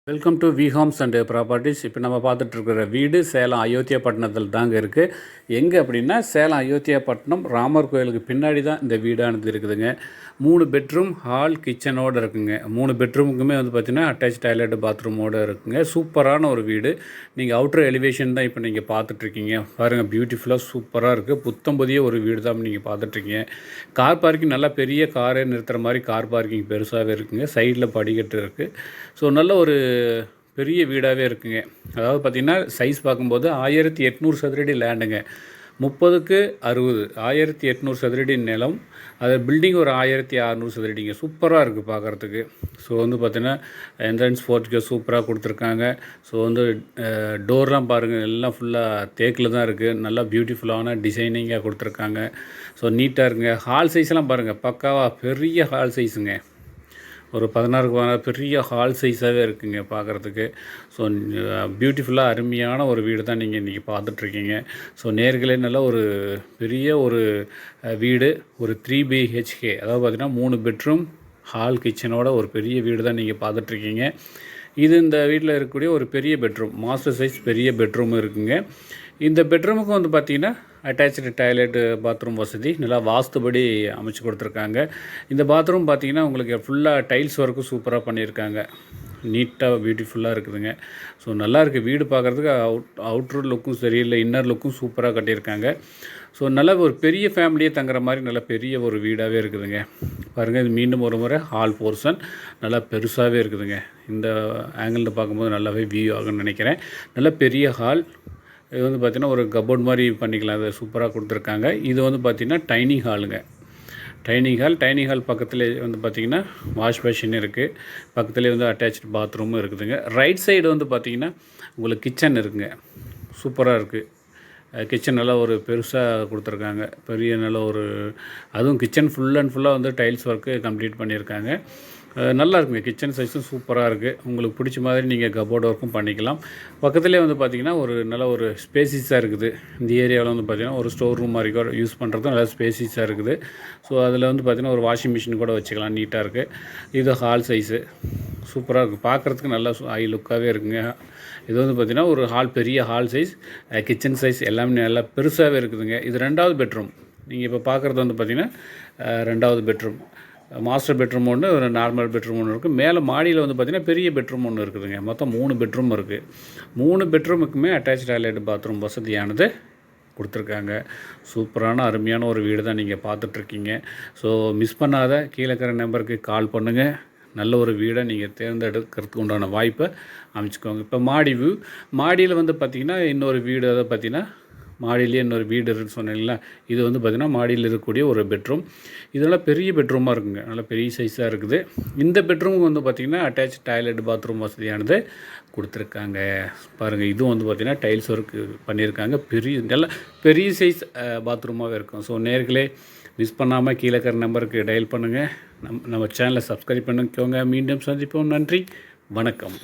Welcome to V homes and properties. இப்போ நம்ம பார்த்துட்ருக்கிற வீடு சேலம் அயோத்தியாப்பட்டினத்தில் தாங்க இருக்குது. எங்கே அப்படின்னா சேலம் அயோத்தியாப்பட்டினம் ராமர் கோயிலுக்கு பின்னாடி தான் இந்த வீடானது இருக்குதுங்க. 3 பெட்ரூம் ஹால் கிச்சனோடு இருக்குங்க. 3 பெட்ரூமுக்குமே வந்து பார்த்திங்கன்னா அட்டாச் டாய்லெட் பாத்ரூமோடு இருக்குங்க. சூப்பரான ஒரு வீடு. நீங்கள் அவுட்டர் எலிவேஷன் தான் இப்போ நீங்கள் பார்த்துட்ருக்கீங்க. பாருங்கள், பியூட்டிஃபுல்லாக சூப்பராக இருக்குது. புத்தம் புதிய ஒரு வீடு தான் நீங்கள் பார்த்துட்ருக்கீங்க. கார் பார்க்கிங் நல்லா பெரிய காரே நிறுத்துகிற மாதிரி கார் பார்க்கிங் பெருசாகவே இருக்குங்க. சைடில் படிக்கட்டு இருக்குது. ஸோ நல்ல ஒரு பெரிய வீடாகவே இருக்குங்க. அதாவது பார்த்திங்கன்னா சைஸ் பார்க்கும்போது 1800 சதுரடி லேண்டுங்க. 30க்கு 60 1800 சதுரடி நிலம். அது பில்டிங் ஒரு 1600 சதுரடிங்க. சூப்பராக இருக்குது பார்க்குறதுக்கு. ஸோ வந்து பார்த்திங்கன்னா என்ட்ரன்ஸ் போர்ட்டிகோ சூப்பராக கொடுத்துருக்காங்க. ஸோ வந்து டோர்லாம் பாருங்கள், எல்லாம் ஃபுல்லாக தேக்கில் தான் இருக்குது. நல்லா பியூட்டிஃபுல்லான டிசைனிங்காக கொடுத்துருக்காங்க. ஸோ நீட்டாக இருக்குங்க. ஹால் சைஸ்லாம் பாருங்கள், பக்காவாக பெரிய ஹால் சைஸுங்க. ஒரு 16 பெரிய ஹால் சைஸாகவே இருக்குங்க பார்க்குறதுக்கு. ஸோ பியூட்டிஃபுல்லாக அருமையான ஒரு வீடு தான் நீங்கள் இன்றைக்கி பார்த்துட்ருக்கீங்க. ஸோ நேர்களே நல்ல ஒரு பெரிய ஒரு வீடு, ஒரு 3 BHK, அதாவது பார்த்திங்கன்னா 3 பெட்ரூம் ஹால் கிச்சனோட ஒரு பெரிய வீடு தான் நீங்கள் பார்த்துட்ருக்கீங்க. இது இந்த வீட்டில் இருக்கக்கூடிய ஒரு பெரிய பெட்ரூம், மாஸ்டர் சைஸ் பெரிய பெட்ரூம் இருக்குங்க. இந்த பெட்ரூமுக்கு வந்து பார்த்திங்கன்னா அட்டாச்சு டாய்லெட்டு பாத்ரூம் வசதி நல்லா வாஸ்துபடி அமைச்சு கொடுத்துருக்காங்க. இந்த பாத்ரூம் பார்த்திங்கன்னா உங்களுக்கு ஃபுல்லாக டைல்ஸ் ஒர்க்கும் சூப்பராக பண்ணியிருக்காங்க. நீட்டாக பியூட்டிஃபுல்லாக இருக்குதுங்க. ஸோ நல்லாயிருக்கு வீடு பார்க்குறதுக்கு. அவுட்ரு லுக்கும் சரியில்லை, இன்னர் லுக்கும் சூப்பராக கட்டியிருக்காங்க. ஸோ நல்ல ஒரு பெரிய ஃபேமிலியே தங்குற மாதிரி நல்ல பெரிய ஒரு வீடாகவே இருக்குதுங்க. பாருங்கள், இது மீண்டும் ஒரு முறை ஹால் போர்ஷன் நல்லா பெருசாகவே இருக்குதுங்க. இந்த ஆங்கிளில் பார்க்கும்போது நல்லாவே வியூ ஆகும்னு நினைக்கிறேன். நல்ல பெரிய ஹால். இது வந்து பார்த்திங்கன்னா ஒரு கபோர்ட் மாதிரி பண்ணிக்கலாம். அதை சூப்பராக கொடுத்துருக்காங்க. இது வந்து பார்த்திங்கன்னா டைனிங் ஹாலுங்க. டைனிங் ஹால் பக்கத்தில் வந்து பார்த்திங்கன்னா வாஷ் பேஷன் இருக்குது. பக்கத்துலேயே வந்து அட்டாச்சு பாத்ரூமும் இருக்குதுங்க. ரைட் சைடு வந்து பார்த்திங்கன்னா உங்களுக்கு கிச்சன் இருக்குங்க. சூப்பராக இருக்குது. கிச்சன் நல்லா ஒரு பெருசாக கொடுத்துருக்காங்க. பெரிய நல்ல ஒரு, அதுவும் கிச்சன் ஃபுல் அண்ட் ஃபுல்லாக வந்து டைல்ஸ் ஒர்க்கு கம்ப்ளீட் பண்ணியிருக்காங்க. நல்லா இருக்குங்க. கிச்சன் சைஸும் சூப்பராக இருக்குது. உங்களுக்கு பிடிச்ச மாதிரி நீங்கள் கபோர்ட் ஒர்க்கும் பண்ணிக்கலாம். பக்கத்துலேயே வந்து பார்த்திங்கன்னா ஒரு நல்ல ஒரு ஸ்பேசிஸாக இருக்குது. இந்த ஏரியாவில் வந்து பார்த்திங்கன்னா ஒரு ஸ்டோர் ரூம் மாதிரி கூட யூஸ் பண்ணுறதும் நல்லா ஸ்பேசிஸாக இருக்குது. ஸோ அதில் வந்து பார்த்திங்கன்னா ஒரு வாஷிங் மிஷின் கூட வச்சுக்கலாம். நீட்டாக இருக்குது. இது ஹால் சைஸு சூப்பராக இருக்குது. பார்க்குறதுக்கு நல்லா ஹை லுக்காகவே இருக்குங்க. இது வந்து பார்த்திங்கன்னா ஒரு ஹால், பெரிய ஹால் சைஸ், கிச்சன் சைஸ் எல்லாமே நல்லா பெருசாகவே இருக்குதுங்க. இது 2வது பெட்ரூம். நீங்கள் இப்போ பார்க்குறது வந்து பார்த்திங்கன்னா 2வது பெட்ரூம். மாஸ்டர் பெட்ரூம் ஒன்று, ஒரு நார்மல் பெட்ரூம் ஒன்று இருக்குது. மேலே மாடியில் வந்து பார்த்திங்கன்னா பெரிய பெட்ரூம் ஒன்று இருக்குதுங்க. மொத்தம் 3 பெட்ரூம் இருக்குது. 3 பெட்ரூமுக்குமே அட்டாச் டாய்லெட் பாத்ரூம் வசதியானது கொடுத்துருக்காங்க. சூப்பரான அருமையான ஒரு வீடு தான் நீங்கள் பார்த்துட்ருக்கீங்க. ஸோ மிஸ் பண்ணாத கீழே இருக்கிற நம்பருக்கு கால் பண்ணுங்கள். நல்ல ஒரு வீடை நீங்கள் தேர்ந்தெடுக்கிறதுக்கு உண்டான வாய்ப்பை அமைச்சுக்கோங்க. இப்போ மாடி வியூ. மாடியில் வந்து பார்த்திங்கன்னா இன்னொரு வீடு, அதை பார்த்திங்கன்னா மாடியிலேயே இன்னொரு வீடு இருக்குன்னு சொன்னீங்களா, இது வந்து பார்த்திங்கன்னா மாடியில் இருக்கக்கூடிய ஒரு பெட்ரூம். இதெல்லாம் பெரிய பெட்ரூமாக இருக்குங்க. நல்லா பெரிய சைஸாக இருக்குது. இந்த பெட்ரூமுக்கு வந்து பார்த்திங்கன்னா அட்டாச் டாய்லெட் பாத்ரூம் வசதியானது கொடுத்துருக்காங்க. பாருங்கள், இதுவும் வந்து பார்த்திங்கன்னா டைல்ஸ் ஒர்க் பண்ணியிருக்காங்க. நல்ல பெரிய சைஸ் பாத்ரூமாகவே இருக்கும். ஸோ நேர்களே மிஸ் பண்ணாமல் கீழே இருக்கிற நம்பருக்கு டயல் பண்ணுங்கள். நம்ம சேனலை சப்ஸ்கிரைப் பண்ணிக்கோங்க. மீண்டும் சந்திப்போம். நன்றி, வணக்கம்.